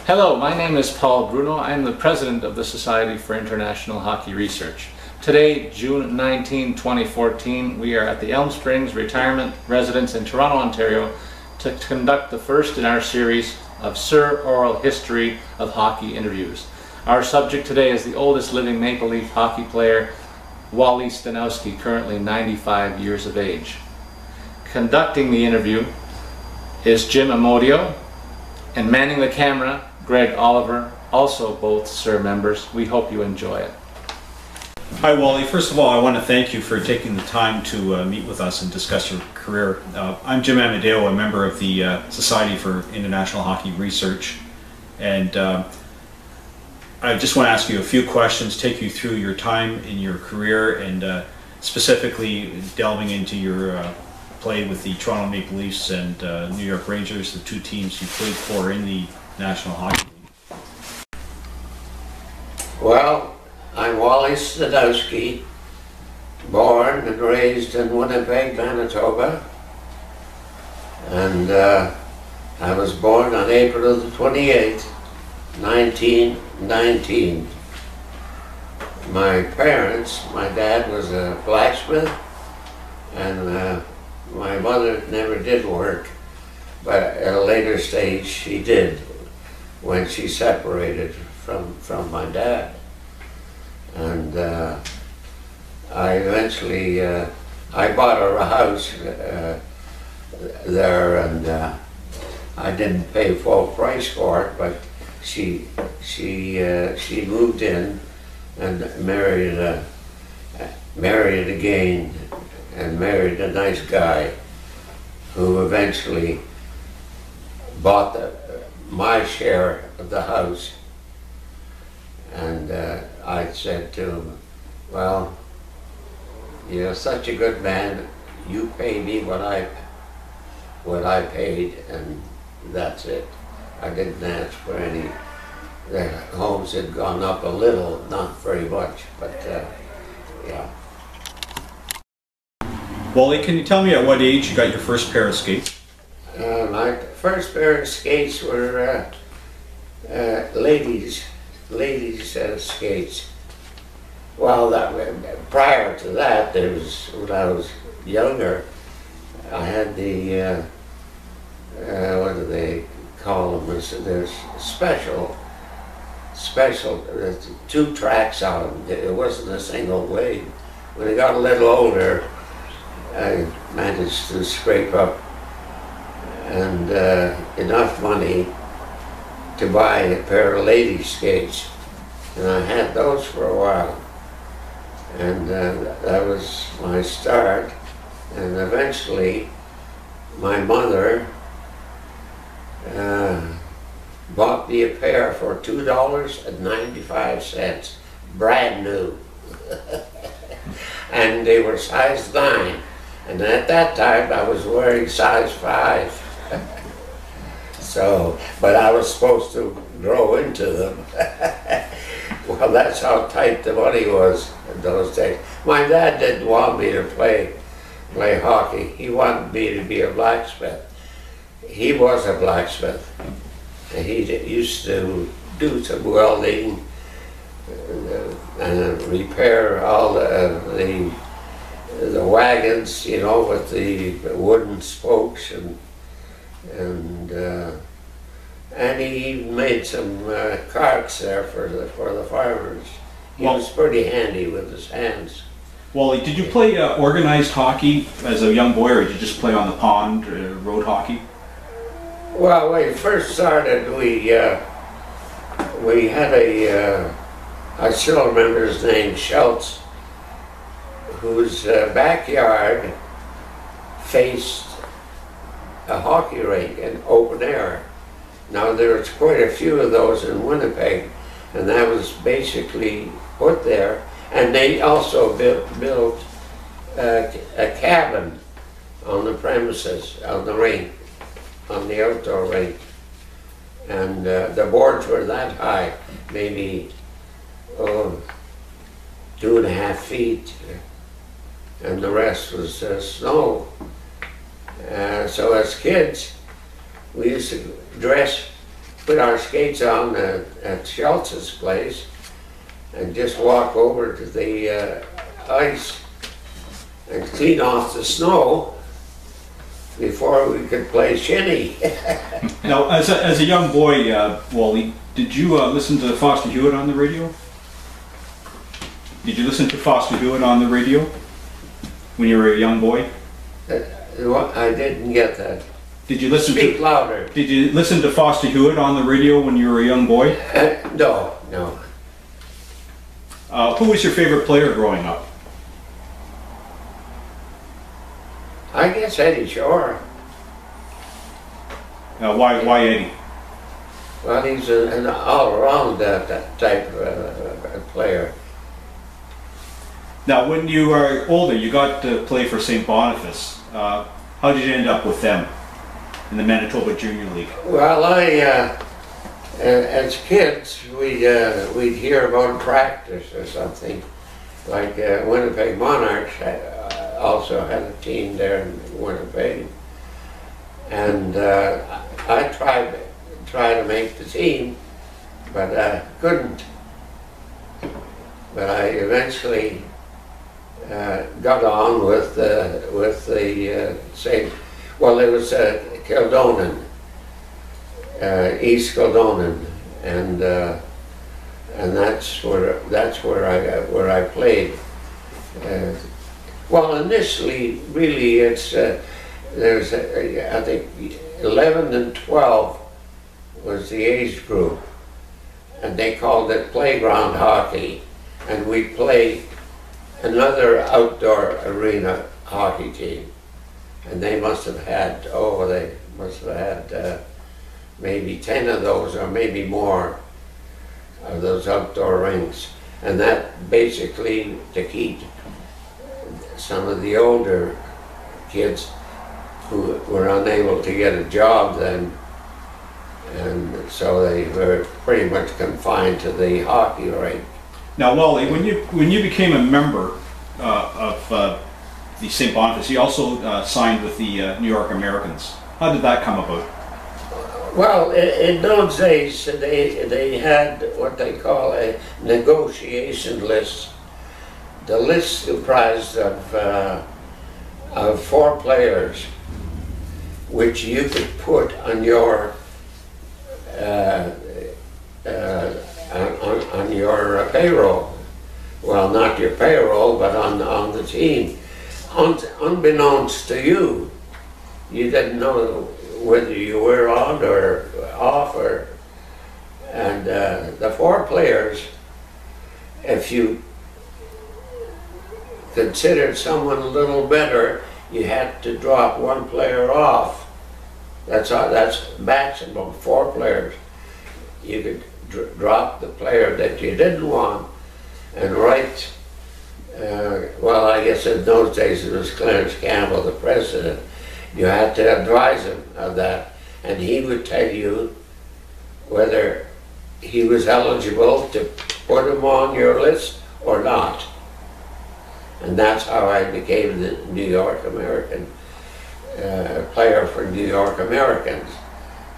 Hello, my name is Paul Bruno. I am the president of the Society for International Hockey Research. Today, June 19, 2014, we are at the Elm Springs Retirement Residence in Toronto, Ontario to conduct the first in our series of Sir Oral History of Hockey interviews. Our subject today is the oldest living Maple Leaf hockey player, Wally Stanowski, currently 95 years of age. Conducting the interview is Jim Amodio, and manning the camera, Greg Oliver, also both SIR members. We hope you enjoy it. Hi Wally, first of all I want to thank you for taking the time to meet with us and discuss your career. I'm Jim Amodio, a member of the Society for International Hockey Research, and I just want to ask you a few questions, take you through your time in your career, and specifically delving into your play with the Toronto Maple Leafs and New York Rangers, the two teams you played for in the National Hockey League. Well, I'm Wally Stanowski, born and raised in Winnipeg, Manitoba, and I was born on April the 28th, 1919. My parents, my dad was a blacksmith, and my mother never did work, but at a later stage she did when she separated from my dad. And I eventually, I bought her a house there, and I didn't pay full price for it, but she moved in and married again, and married a nice guy who eventually bought my share of the house. And I said to him, well, you're such a good man, you pay me what I paid, and that's it. I didn't ask for any. The homes had gone up a little, not very much, but yeah. Wally, can you tell me at what age you got your first pair of skates? My first pair of skates were ladies' skates. Well, prior to that, when I was younger, I had the what do they call them? There's special. There's two tracks on them. It wasn't a single blade. When I got a little older, I managed to scrape up and enough money to buy a pair of ladies' skates, and I had those for a while, and that was my start. And eventually my mother bought me a pair for $2.95, brand new. And they were size 9, and at that time I was wearing size 5. So, but I was supposed to grow into them. Well, that's how tight the money was in those days. My dad didn't want me to play hockey. He wanted me to be a blacksmith. He was a blacksmith. And he used to do some welding and repair all the wagons, you know, with the wooden spokes, and he made some carts there for the farmers. He was pretty handy with his hands. Wally, did you play organized hockey as a young boy, or did you just play on the pond, road hockey? Well, when we first started, we had I still remember his name, Schultz, whose backyard faced a hockey rink in open air. Now there was quite a few of those in Winnipeg, and that was basically put there. And they also built a cabin on the premises, on the rink, on the outdoor rink. And the boards were that high, maybe 2.5 feet, and the rest was snow. So as kids, we used to dress put our skates on at Schultz's place and just walk over to the ice and clean off the snow before we could play shinny. Now, as a young boy, Wally, did you listen to Foster Hewitt on the radio? Did you listen to Foster Hewitt on the radio when you were a young boy? I didn't get that. Did you listen Speak to louder. Did you listen to Foster Hewitt on the radio when you were a young boy? No, no. Who was your favorite player growing up? I guess Eddie Shore. Why Eddie? Well, he's an all-around type player. Now, when you were older, you got to play for St. Boniface. How did you end up with them in the Manitoba Junior League? Well, as kids, we'd hear about a practice or something. Like Winnipeg Monarchs also had a team there in Winnipeg, and I tried to make the team, but I couldn't. But I eventually got on with the same. Well, it was Kildonan, East Kildonan, and that's where I played. Well, initially, really, it's there's I think 11 and 12 was the age group, and they called it playground hockey, and we played another outdoor arena hockey team, and they must have had maybe 10 of those or maybe more of those outdoor rinks, and that basically to keep some of the older kids who were unable to get a job then, and so they were pretty much confined to the hockey rink. Now, Wally, when you became a member of the St. Boniface, you also signed with the New York Americans. How did that come about? Well, in those days, they had what they call a negotiation list. The list comprised of 4 players, which you could put on your payroll. Well, not your payroll, but on the team. Unbeknownst to you, you didn't know whether you were on or off, and the 4 players, if you considered someone a little better, you had to drop 1 player off. That's maximum, 4 players. You could drop the player that you didn't want and write, well, I guess in those days it was Clarence Campbell, the president. You had to advise him of that, and he would tell you whether he was eligible to put him on your list or not. And that's how I became the New York American player for New York Americans.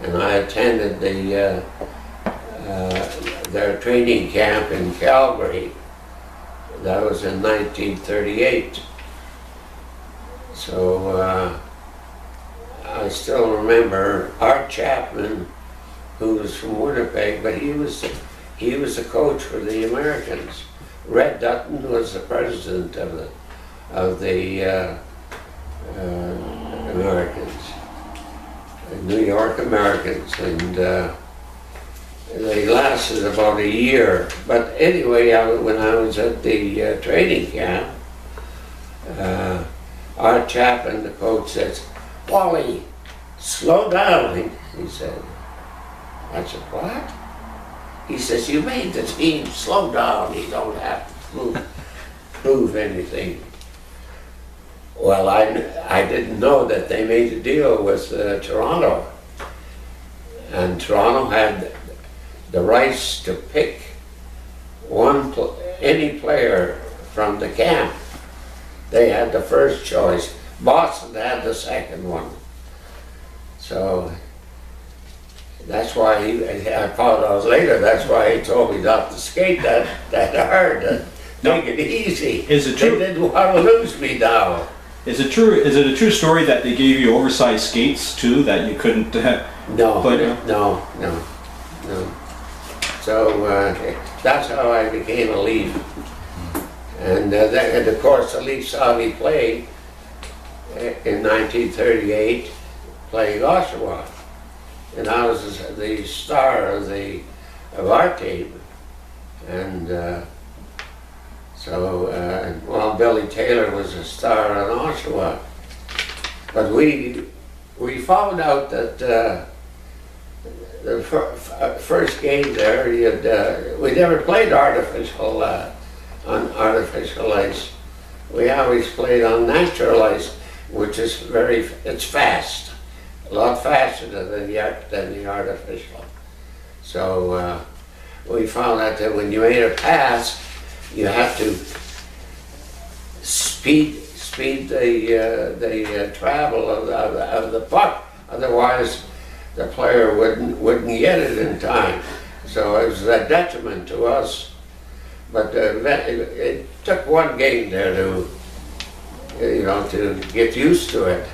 And I attended their training camp in Calgary. That was in 1938. So I still remember Art Chapman, who was from Winnipeg, but he was the coach for the Americans. Red Dutton was the president of the Americans, New York Americans, and they lasted about a year. But anyway, when I was at the training camp, Art Chapman, the coach, says, "Wally, slow down," he said. I said, "What?" He says, "You made the team, slow down, you don't have to prove anything." Well, I didn't know that they made a deal with Toronto. And Toronto had the rights to pick any player from the camp. They had the first choice. Boston had the second one. So That's why I found out later, that's why he told me not to skate that hard, and take it easy. Is it true? They didn't want to lose me now. Is it true? Is it a true story that they gave you oversized skates too that you couldn't No, play? no. So that's how I became a Leaf. And of course the Leaf saw me play in 1938, playing Oshawa. And I was the star of our team. And well, Billy Taylor was a star on Oshawa. But we found out that the first game there, we never played artificial on artificial ice. We always played on natural ice, which is it's fast, a lot faster than the artificial. So we found out that when you made a pass, you have to speed the travel of the puck, otherwise the player wouldn't get it in time. So it was a detriment to us. But it took one game there to get used to it.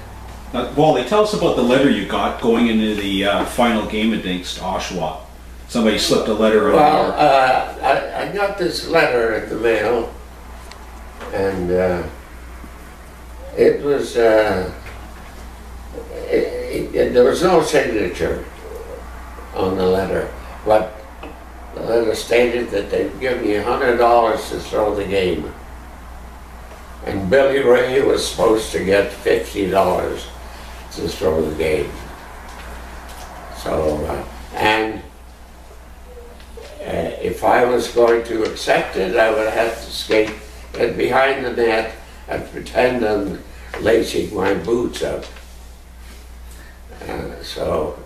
Now, Wally, tell us about the letter you got going into the final game against Oshawa. Somebody slipped a letter on I got this letter in the mail, and it was there was no signature on the letter, but the letter stated that they'd give me $100 to throw the game, and Billy Ray was supposed to get $50 to throw the game. So if I was going to accept it, I would have to skate it behind the net and pretend I'm lacing my boots up. So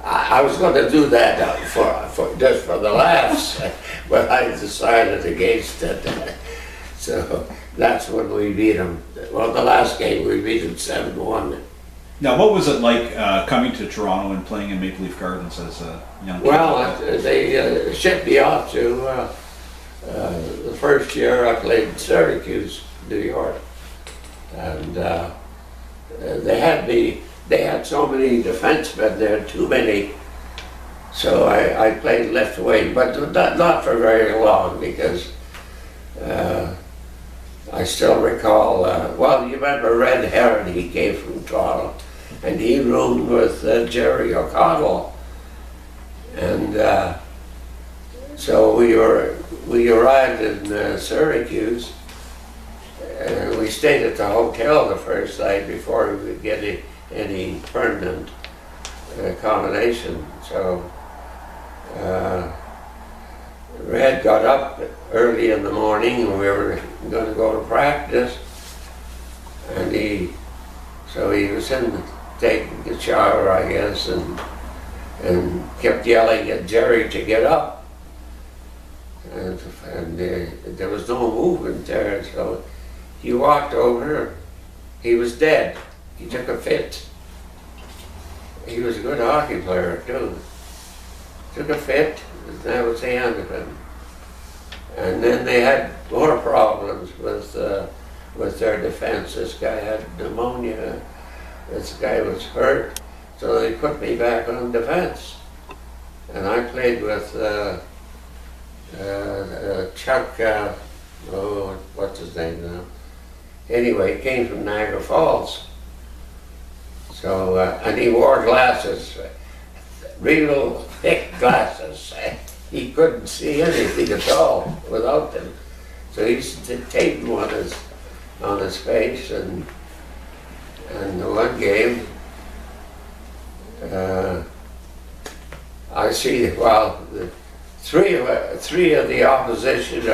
I was going to do that just for the laughs, but I decided against it. So that's when we beat them. Well, the last game we beat them 7-1. Now, what was it like coming to Toronto and playing in Maple Leaf Gardens as a young kid? Well, they shipped me off to the first year I played in Syracuse, New York, and they had so many defensemen there, too many. So I played left wing, but not for very long, because I still recall, well, you remember Red Heron, he came from Toronto, and he roomed with Jerry O'Connell. And so we arrived in Syracuse, and we stayed at the hotel the first night before we could get any permanent accommodation. So Red got up early in the morning, and we were going to go to practice, and he was taking a shower, I guess, and kept yelling at Jerry to get up, and there was no movement there. So he walked over. He was dead. He took a fit. He was a good hockey player too. Took a fit, and that was the end of him. And then they had more problems with their defense. This guy had pneumonia. This guy was hurt. So they put me back on defense. And I played with Chuck, what's his name now? Anyway, he came from Niagara Falls. So, and he wore glasses, real thick glasses. He couldn't see anything at all without them. So he used to tape them on his face, and the one game, I see, well, three of the opposition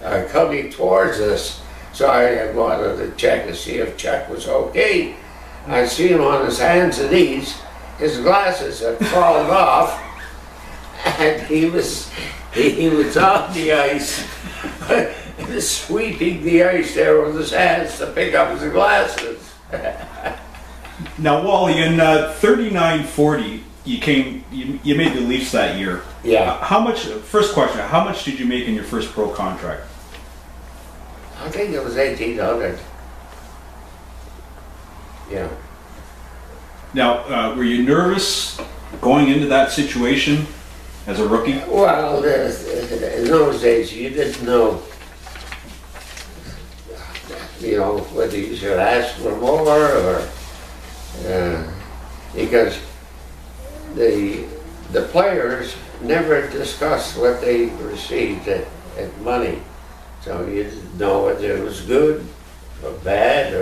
are coming towards us. So I wanted to check to see if Chuck was okay. I see him on his hands and knees. His glasses had fallen off, and he was on the ice, sweeping the ice there with his hands to pick up his glasses. Now, Wally, in 39-40, you made the Leafs that year. Yeah. How much? First question: how much did you make in your first pro contract? I think it was 1,800. Yeah. Now, were you nervous going into that situation as a rookie? Well, in those days, you didn't know, whether you should ask for more or, because the players never discussed what they received at money. So you didn't know whether it was good or bad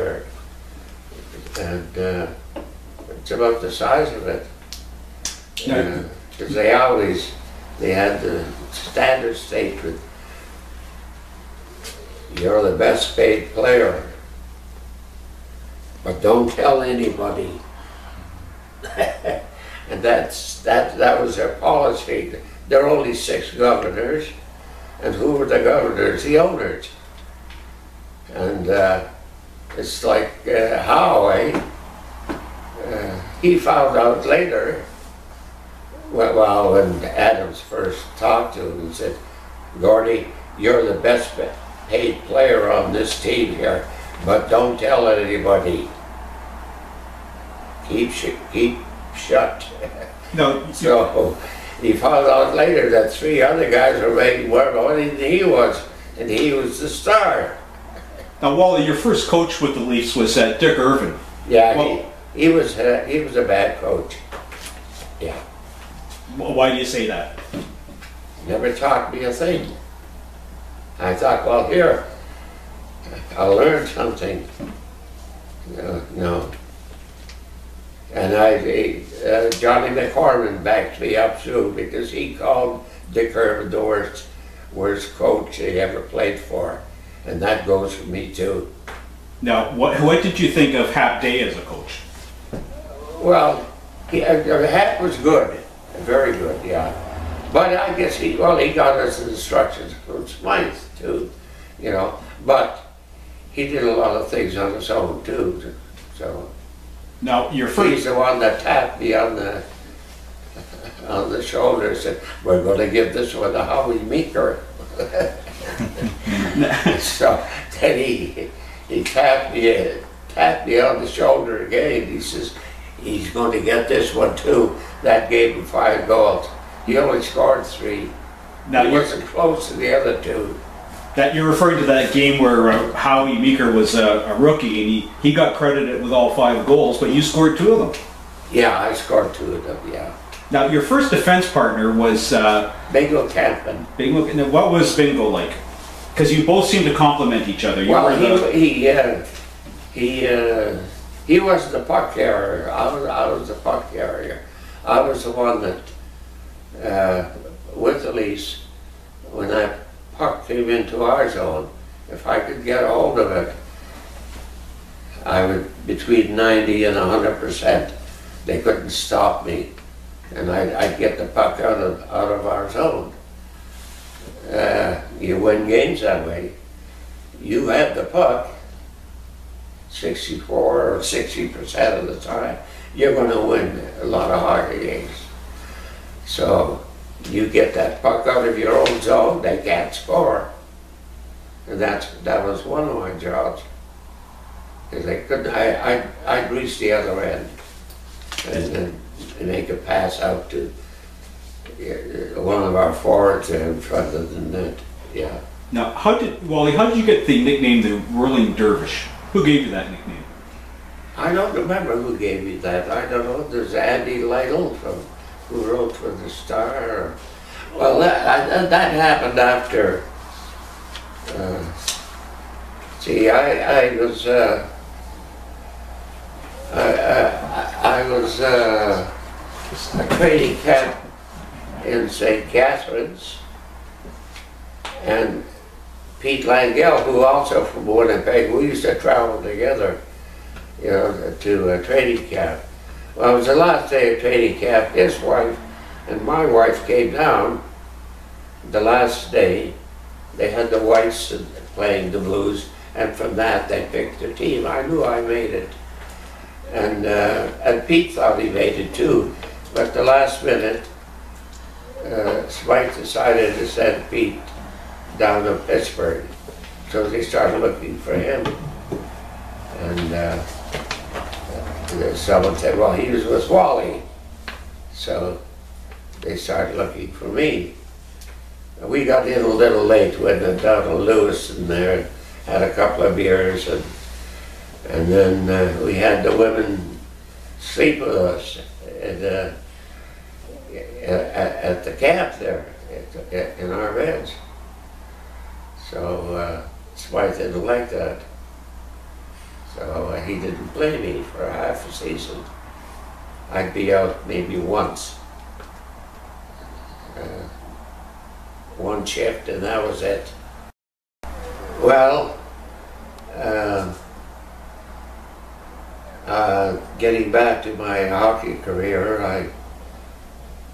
and it's about the size of it. Because they had the standard statement, you're the best paid player, but don't tell anybody. And that was their policy. There are only 6 governors, and who were the governors? The owners. And it's like Howe, he found out later, well, when Adams first talked to him, he said, Gordy, you're the best paid player on this team here, but don't tell anybody. Keep shut. No. So he found out later that 3 other guys were making more money than he was, and he was the star. Now, Wally, your first coach with the Leafs was Dick Irvin. Yeah, well, he was a bad coach. Yeah. Why do you say that? Never taught me a thing. I thought, well, here, I'll learn something. No. And Johnny McCorman backed me up too, because he called Dick Irvin the worst coach he ever played for. And that goes for me too. Now, what did you think of Hap Day as a coach? Well, Hap was good, very good, yeah. But I guess he got us instructions from Smythe too, But he did a lot of things on his own too, so. Now, He's the one that tapped me on the shoulder and said, we're going to give this one to Howie Meeker. So then he tapped me on the shoulder again. He says, he's going to get this one too. That gave him 5 goals. He only scored 3. Now he wasn't close to the other 2. That you're referring to that game where Howie Meeker was a rookie and he got credited with all 5 goals, but you scored 2 of them. Yeah, I scored 2 of them, yeah. Now, your first defense partner was Bingo Campman. Bingo. What was Bingo like? Because you both seem to complement each other. He was the puck carrier. I was the puck carrier. I was the one that, with the Leafs, when that puck came into our zone, if I could get a hold of it, I would, between 90 and 100%, they couldn't stop me. And I'd get the puck out of our zone. You win games that way. You have the puck 64 or 60% of the time, you're going to win a lot of hockey games. So you get that puck out of your own zone, they can't score. And that was one of my jobs. Because they couldn't, I'd reach the other end and make a pass out to one of our forwards in front of the net. Yeah. Now, Wally, how did you get the nickname the Whirling Dervish? Who gave you that nickname? I don't remember who gave me that. I don't know. There's Andy Lytle who wrote for the Star. Well, that happened after. I was a training camp in St. Catharines, and Pete Langell, who also from Winnipeg, we used to travel together, to a training camp. Well, it was the last day of training camp. His wife and my wife came down the last day. They had the Whites playing the Blues, and from that they picked their team. I knew I made it. And Pete thought he made it too, but the last minute, Smythe decided to send Pete down to Pittsburgh. So they started looking for him. And someone said, well, he was with Wally. So they started looking for me. We got in a little late when Donald Lewis in there had a couple of beers, and then we had the women sleep with us at the camp there, in our beds. So Smythe didn't like that. So he didn't play me for half a season. I'd be out maybe once. One shift, and that was it. Well, getting back to my hockey career,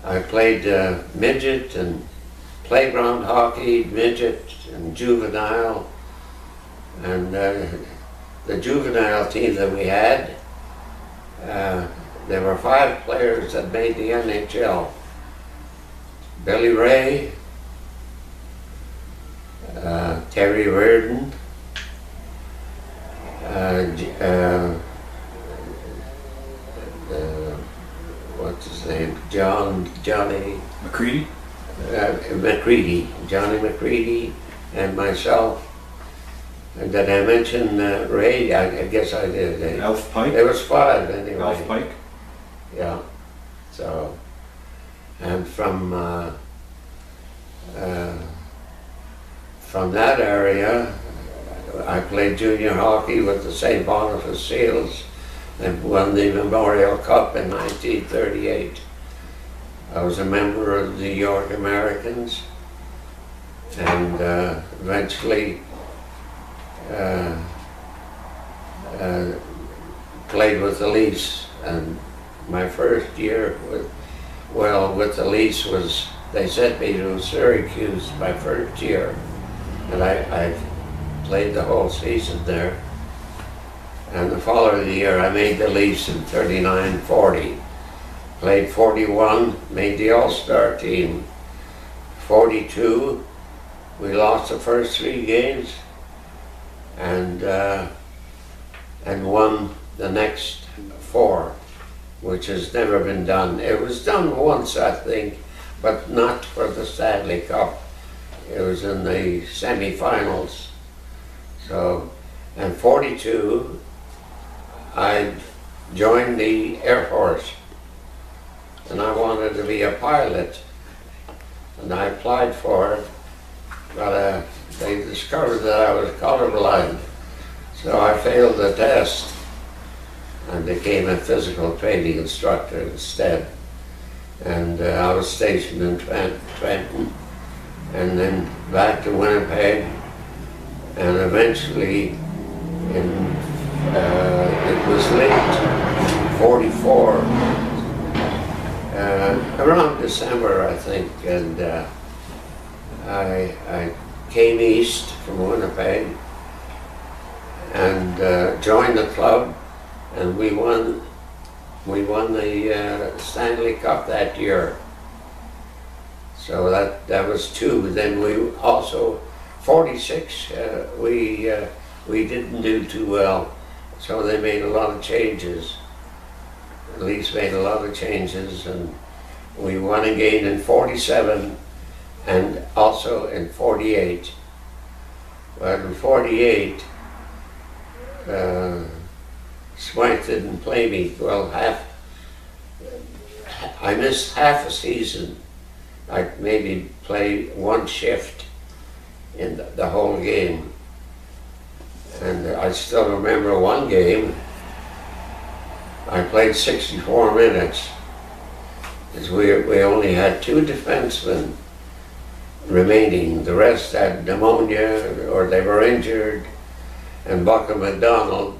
I played midget and playground hockey, midget and juvenile. And the juvenile team that we had, there were 5 players that made the NHL. Billy Ray, Terry Reardon, what's his name? Johnny McCready? Johnny McCready, and myself. And did I mention Ray? I guess I did. Alf Pike? There was 5 anyway. Alf Pike? Yeah. So, and from that area, I played junior hockey with the St. Boniface Seals and won the Memorial Cup in 1938. I was a member of the York Americans, and eventually played with the Leafs. And my first year with the Leafs was, they sent me to Syracuse my first year, and I played the whole season there. And the following year I made the Leafs in 39-40. Played 41, made the All-Star team. 42, we lost the first 3 games and won the next 4, which has never been done. It was done once, I think, but not for the Stanley Cup. It was in the semifinals. So, and 42, I joined the Air Force, and I wanted to be a pilot, and I applied for it, but they discovered that I was colorblind, so I failed the test and became a physical training instructor instead. And I was stationed in Trenton, and then back to Winnipeg, and eventually it was late 44, around December, I think, and I came east from Winnipeg and joined the club, and we won the Stanley Cup that year. So that was 2. Then we also 46. We didn't do too well, so they made a lot of changes. The Leafs made a lot of changes, and we won again in 47 and also in 48. But in 48, Smythe didn't play me. Well, I missed half a season. I maybe played 1 shift in the whole game. And I still remember one game, I played 64 minutes, because we only had 2 defensemen remaining. The rest had pneumonia or they were injured, and Bucka McDonald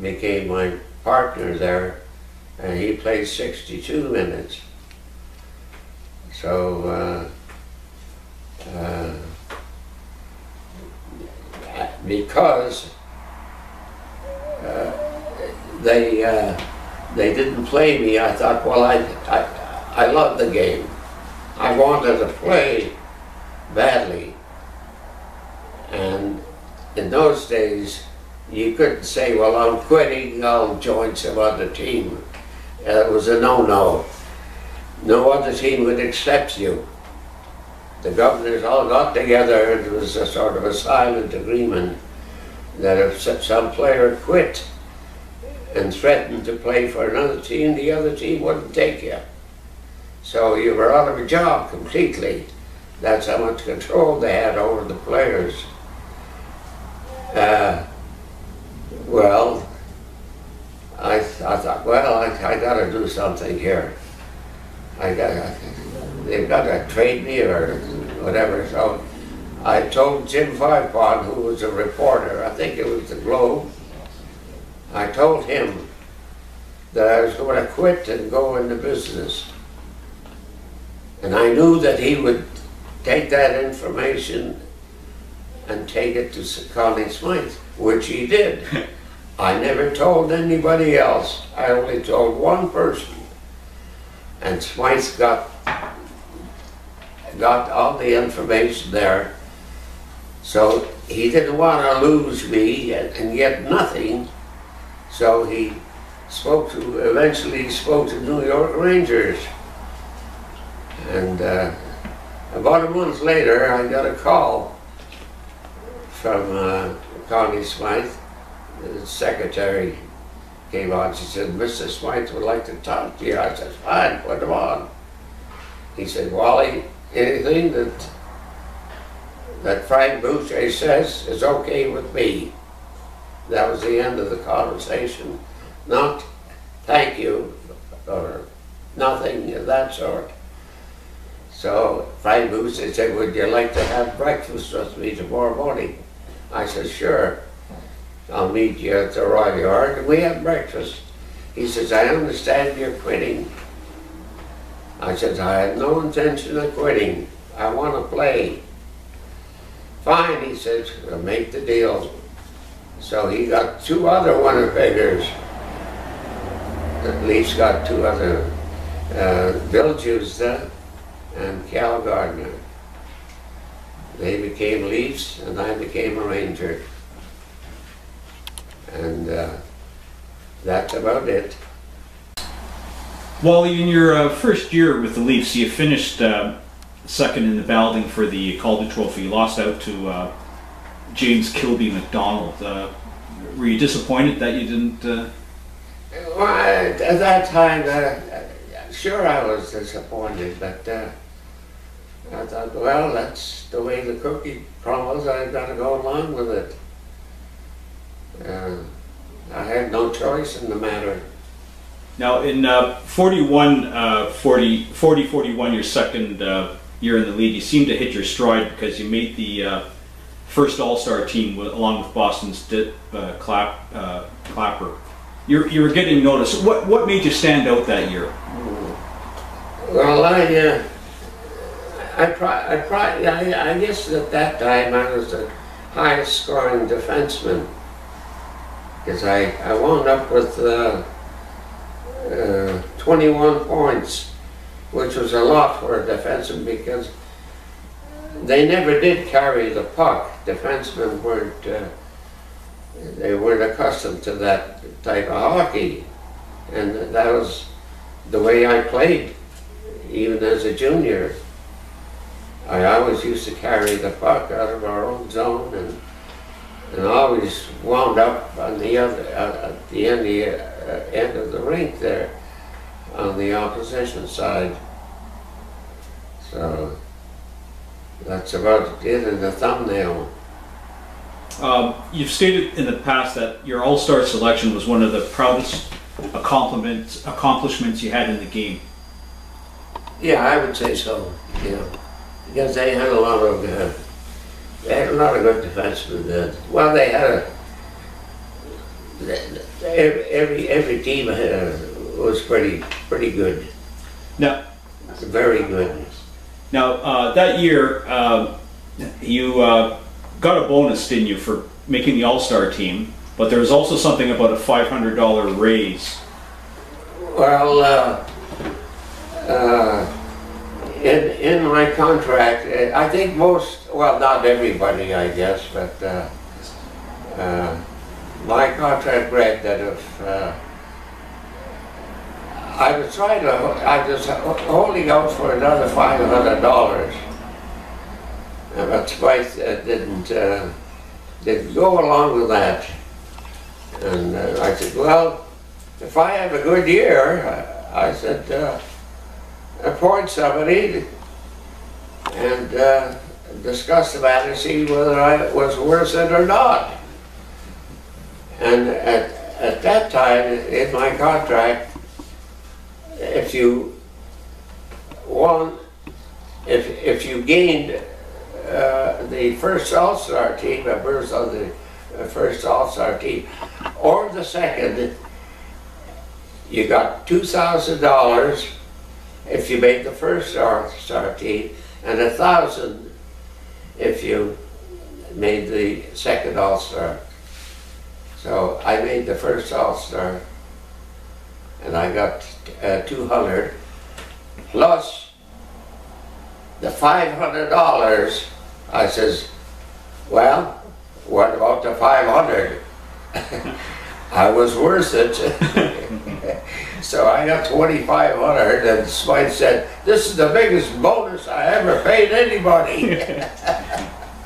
became my partner there, and he played 62 minutes. So because they didn't play me. I thought, well, I love the game. I wanted to play badly. And in those days, you couldn't say, well, I'm quitting, I'll join some other team. It was a no-no. No other team would accept you. The governors all got together, and it was a sort of a silent agreement that if some player quit and threatened to play for another team, the other team wouldn't take you. So you were out of a job completely. That's how much control they had over the players. Well, I thought, well, I got to do something here. They've got to trade me or whatever. So I told Jim Firepond, who was a reporter, I think it was the Globe, I told him that I was going to quit and go into business. And I knew that he would take that information and take it to Connie Smythe, which he did. I never told anybody else. I only told one person. And Smythe got all the information there. So he didn't want to lose me and get nothing. So he eventually spoke to New York Rangers. And about a month later, I got a call from Connie Smythe. The secretary came on. She said, Mr. Smythe would like to talk to you. I said, fine, put him on. He said, Wally, anything that Frank Boucher says is okay with me. That was the end of the conversation. Not thank you or nothing of that sort. So Frank Boucher said, would you like to have breakfast with me tomorrow morning? I said, sure. I'll meet you at the Royal Yard, and we had breakfast. He says, I understand you're quitting. I said, I had no intention of quitting. I want to play. Fine, he says, we'll make the deal. So he got two other Winnipeggers. The Leafs got two other, Bill Justa and Cal Gardner. They became Leafs, and I became a Ranger. And that's about it. Wally, in your first year with the Leafs, you finished second in the balloting for the Calder Trophy. You lost out to James Kilby McDonald. Were you disappointed that you didn't? Well, at that time, sure I was disappointed, but I thought, well, that's the way the cookie crumbles. I've got to go along with it. I had no choice in the matter. Now, in 41, your second year in the league, you seemed to hit your stride because you made the first All-Star team along with Boston's Clapper. You were getting noticed. What made you stand out that year? Well, I guess at that time I was the highest scoring defenseman. Because I wound up with 21 points, which was a lot for a defenseman because they never did carry the puck. Defensemen weren't accustomed to that type of hockey. And that was the way I played, even as a junior. I always used to carry the puck out of our own zone and always wound up on the other, at the end of the rink there, on the opposition side. So that's about it in the thumbnail. You've stated in the past that your All-Star selection was one of the proudest accomplishments you had in the game. Yeah, I would say so. Yeah, because they had a lot of good defensemen. Well, they had every team was pretty good. Now, very good. Now that year, you got a bonus, didn't you, for making the All-Star team? but there was also something about a $500 raise. Well, in my contract, I think most, well, not everybody, I guess, but my contract read that if I was holding out for another $500, but Spice didn't go along with that. And I said, well, if I have a good year, I said, appoint somebody and discuss the matter, see whether I was worth it or not. And at that time, in my contract, if you won, if you gained the first All-Star team, a berth on the first All-Star team, or the second, you got $2,000 if you made the first All-Star team, and $1,000 if you made the second All-Star. So I made the first All-Star, and I got $200 plus the $500. I says, well, what about the $500? I was worth it. So I got $2,500, and Smythe said, this is the biggest bonus I ever paid anybody.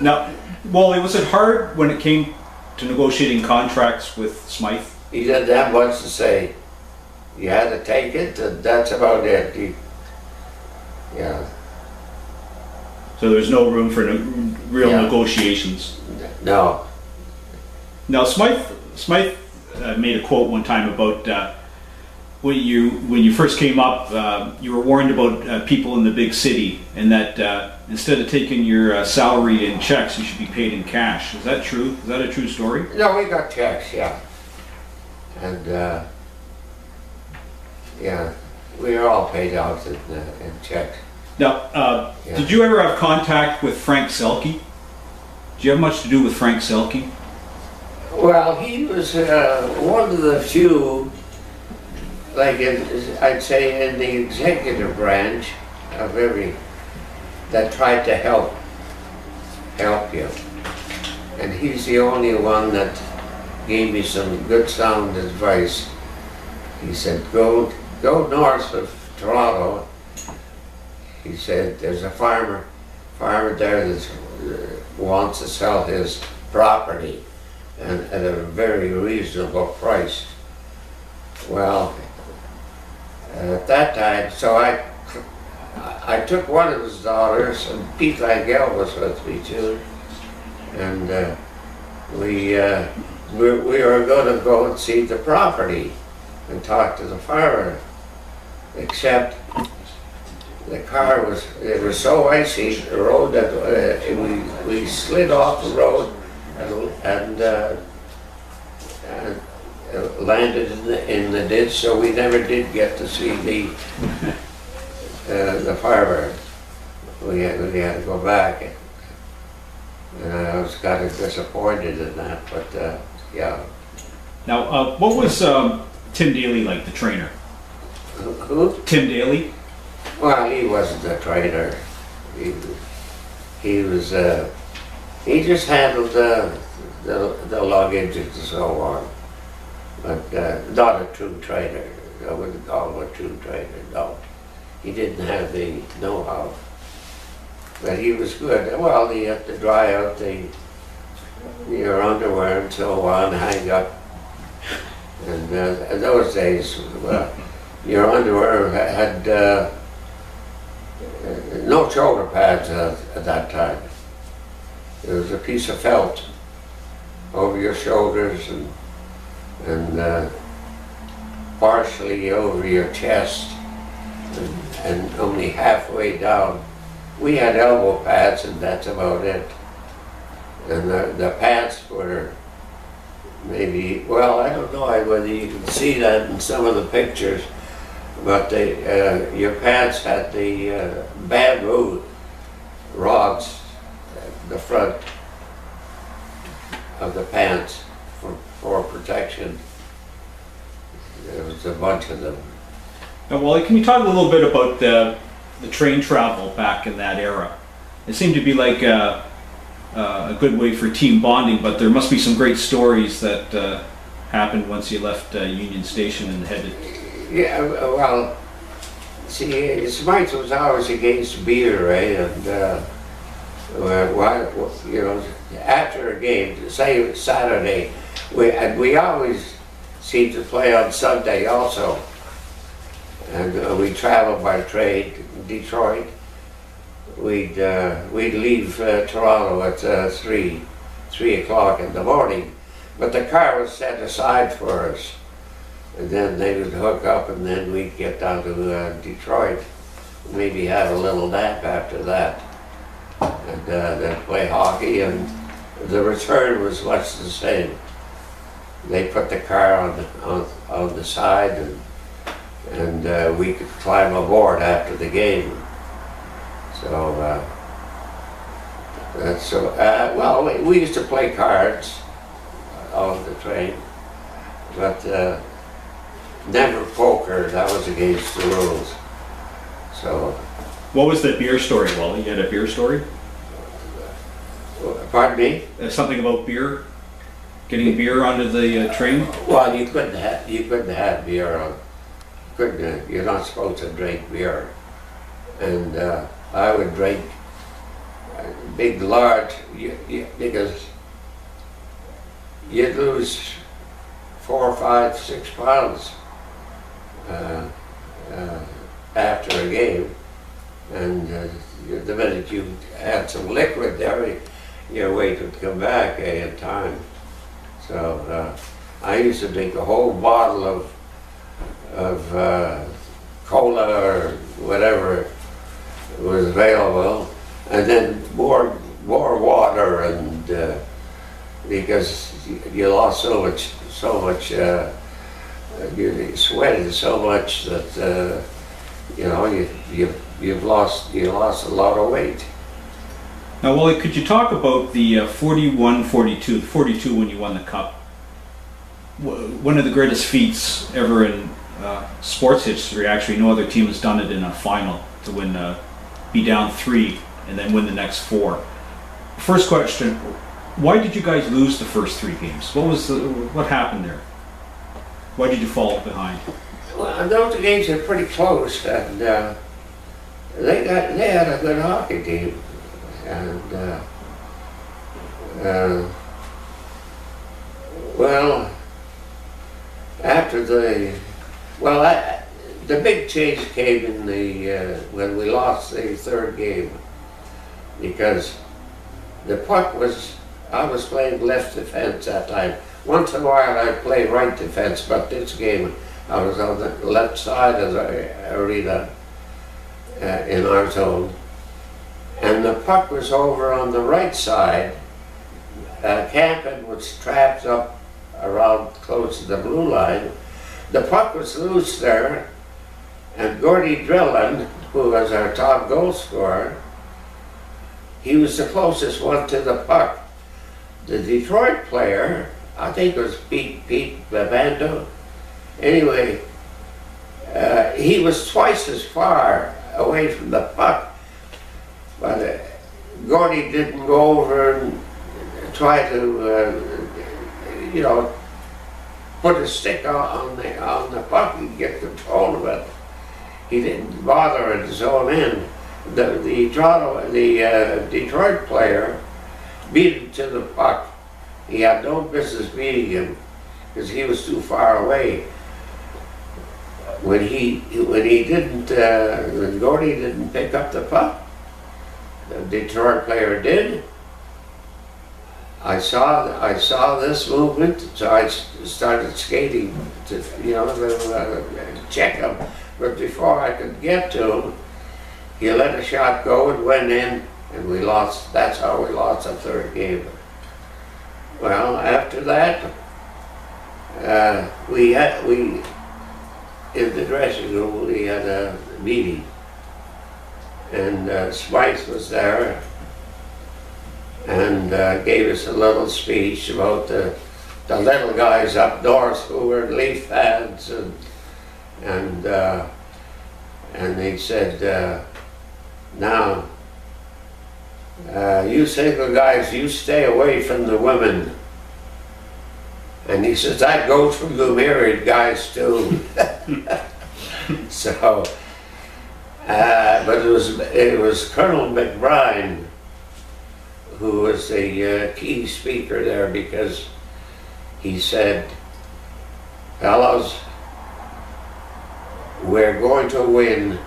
Now, Wally, was it hard when it came to negotiating contracts with Smythe? He didn't have much to say. You had to take it, and that's about it. Yeah. So there's no room for real Yeah. negotiations. No. Now, Smythe made a quote one time about when you first came up, you were warned about people in the big city, and that instead of taking your salary in checks, you should be paid in cash. Is that true? Is that a true story? No, we got checks, yeah. And yeah, we were all paid out in checks. Now, Yeah. did you ever have contact with Frank Selke? Did you have much to do with Frank Selke? Well, he was one of the few, like I'd say in the executive branch of that tried to help you. And he's the only one that gave me some good sound advice. He said, go north of Toronto. He said, there's a farmer there that wants to sell his property and at a very reasonable price. Well, at that time, so I took one of his daughters, and Pete Langell was with me too, and we were going to go and see the property and talk to the farmer, except the car was so icy, the road, that we slid off the road and landed in the ditch, so we never did get to see the farmer. We had to go back, and I was kind of disappointed in that, but yeah. Now, what was Tim Daly like, the trainer? Who? Tim Daly? Well, he wasn't a trainer. He was he just handled the luggage and so on, but not a true trainer. I wouldn't call him a true trainer, no. He didn't have the know-how, but he was good. Well, you have to dry out your underwear and so on, hang up. And in those days, your underwear had no shoulder pads at that time. It was a piece of felt over your shoulders and partially over your chest and only halfway down. We had elbow pads, and that's about it. And the pants were maybe, well, I don't know whether you can see that in some of the pictures, but your pants had the bamboo rods at the front of the pants for protection. There was a bunch of them. Now, Wally, can you talk a little bit about the train travel back in that era? It seemed to be like a good way for team bonding, but there must be some great stories that happened once you left Union Station and headed. Yeah, well, see, Smythe was always against beer, right? And you know, after a game, say Saturday, we always seemed to play on Sunday also. And we traveled by train to Detroit. We'd leave Toronto at 3 o'clock in the morning, but the car was set aside for us. And then they would hook up, and then we'd get down to Detroit, maybe have a little nap after that, and then play hockey. And the return was much the same. They put the car on the side, and we could climb aboard after the game. So, well, we used to play cards on the train, but never poker. That was against the rules. So. What was the beer story, Wally? You had a beer story? Pardon me? Something about beer? Getting beer onto the train? Well, you couldn't have beer on. You're not supposed to drink beer, and I would drink big, large, because you'd lose 4, 5, 6 pounds after a game, and the minute you had some liquid there, your weight would come back in time. So I used to drink a whole bottle of cola or whatever was available, and then more water, and because you lost so much, you sweated so much that you know you lost a lot of weight. Now, Wally, could you talk about the 41-42, 42 when you won the cup? One of the greatest feats ever in sports history. Actually, no other team has done it in a final, to win, be down 3 and then win the next 4. First question: why did you guys lose the first 3 games? What happened there? Why did you fall behind? Well, those games were pretty close, and they had a good hockey team, and well, after the big change came in when we lost the 3rd game, because the puck was, I was playing left defense that time. Once in a while I'd play right defense, but this game I was on the left side of the arena in our zone, and the puck was over on the right side. Campen was trapped up around close to the blue line. The puck was loose there, and Gordy Drillin, who was our top goal scorer, he was the closest one to the puck. The Detroit player, I think it was Pete Bavando, anyway, he was twice as far away from the puck, but Gordy didn't go over and try to, you know, put a stick on the puck and get control of it. He didn't bother at his own end. The Detroit player beat him to the puck. He had no business beating him because he was too far away. When Gordy didn't pick up the puck, the Detroit player did. I saw this movement, so I started skating to, you know, to check him. But before I could get to him, he let a shot go and went in, and we lost. That's how we lost the 3rd game. Well, after that, we in the dressing room we had a meeting, and Smythe was there and gave us a little speech about the the little guys up north who were Leaf fans, and they said, now, you single guys, you stay away from the women. And he says, that goes for you married guys too. So, but it was Colonel McBride who was the key speaker there, because he said, fellows, we're going to win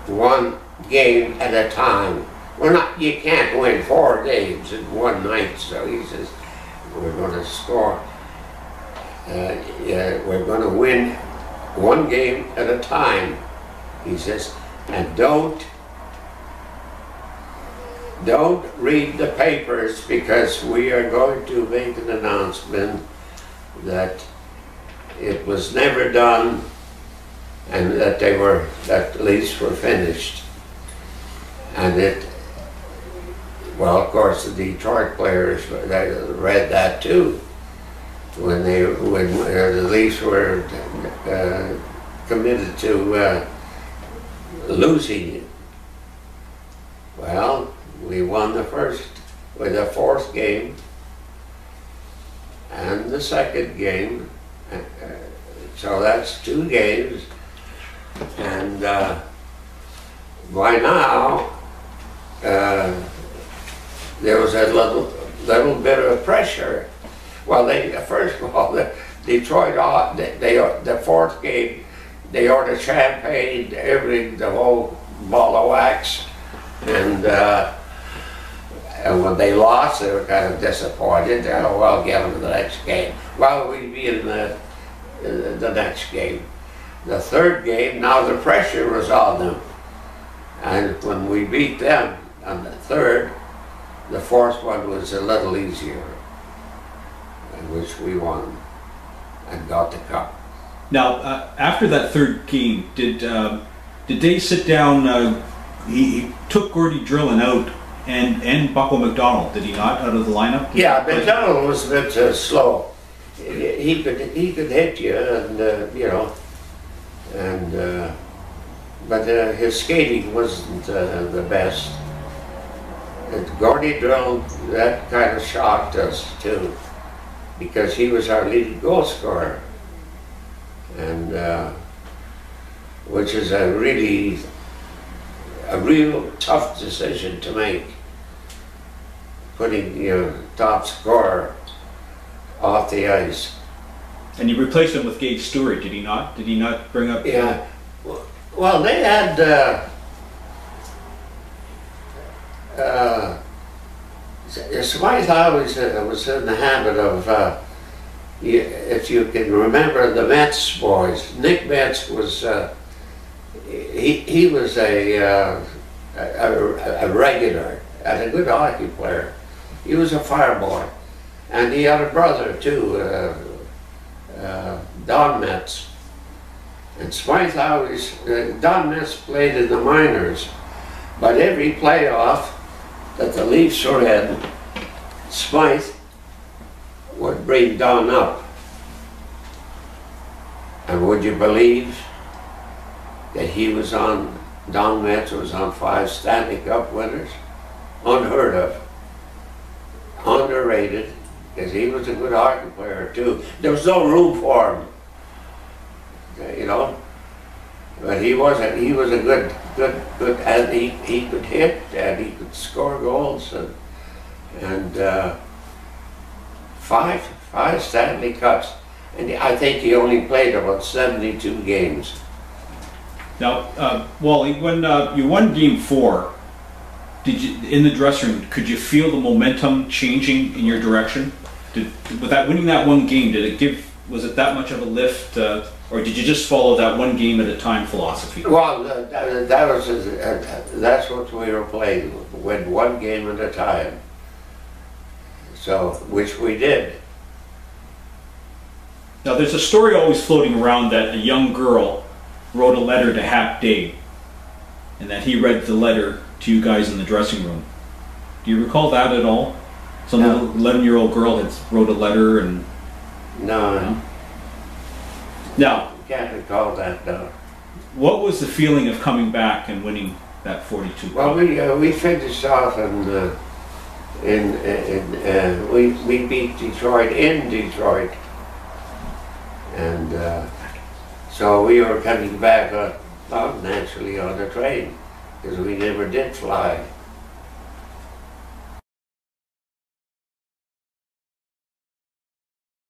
one game at a time. You can't win 4 games in one night. So he says, we're going to score. We're going to win one game at a time. He says, and don't read the papers, because we are going to make an announcement that it was never done, and that the Leafs were finished. And well, of course, the Detroit players read that too, when the Leafs were committed to losing. Well, we won the fourth game and the second game, so that's 2 games, and by now there was a little bit of pressure. Well, first of all, the Detroit, the fourth game, they ordered champagne, everything, the whole ball of wax, and when they lost, they were kind of disappointed. Oh, well, get them to the next game. Well, we'd be in the next game. The third game, now the pressure was on them, and when we beat them on the third, the fourth one was a little easier, which we won and got the cup. Now, after that third game, did they sit down? He took Gordie Drillin out and Bucko McDonald, did he not, out of the lineup? Yeah, McDonald was a bit slow. He could hit you, and you know, and but his skating wasn't the best. And Gordie Drillin, that kind of shocked us too, because he was our leading goal scorer, and which is a real tough decision to make, putting your top scorer off the ice. And you replaced him with Gage Stewart, did he not? Did he not bring up? Yeah. Well, they had Smythe always was in the habit of, if you can remember the Metz boys, Nick Metz was, he was a regular and a good hockey player. He was a fire boy. And he had a brother too, Don Metz. And Smythe always, Don Metz played in the minors, but every playoff that the Leafs were in, Smythe would bring Don up. And would you believe that Don Metz was on 5 Stanley Cup winners? Unheard of. Underrated, because he was a good hockey player too. There was no room for him, you know. But he was a good, and he could hit and he could score goals, and 5 Stanley Cups, and I think he only played about 72 games. Now, Wally, when you won Game 4, did you, in the dressing room, could you feel the momentum changing in your direction? With that winning that one game, was it that much of a lift, or did you just follow that one game at a time philosophy? Well, that's what we were playing, win one game at a time. So, which we did. Now, there's a story always floating around that a young girl wrote a letter to Hap Day, and that he read the letter to you guys in the dressing room. Do you recall that at all? Some little 11-year-old girl had wrote a letter, and No, Now, can't recall that though. what was the feeling of coming back and winning that 42 Well, Cup? we finished off we beat Detroit in Detroit, and so we were coming back naturally on the train because we never did fly.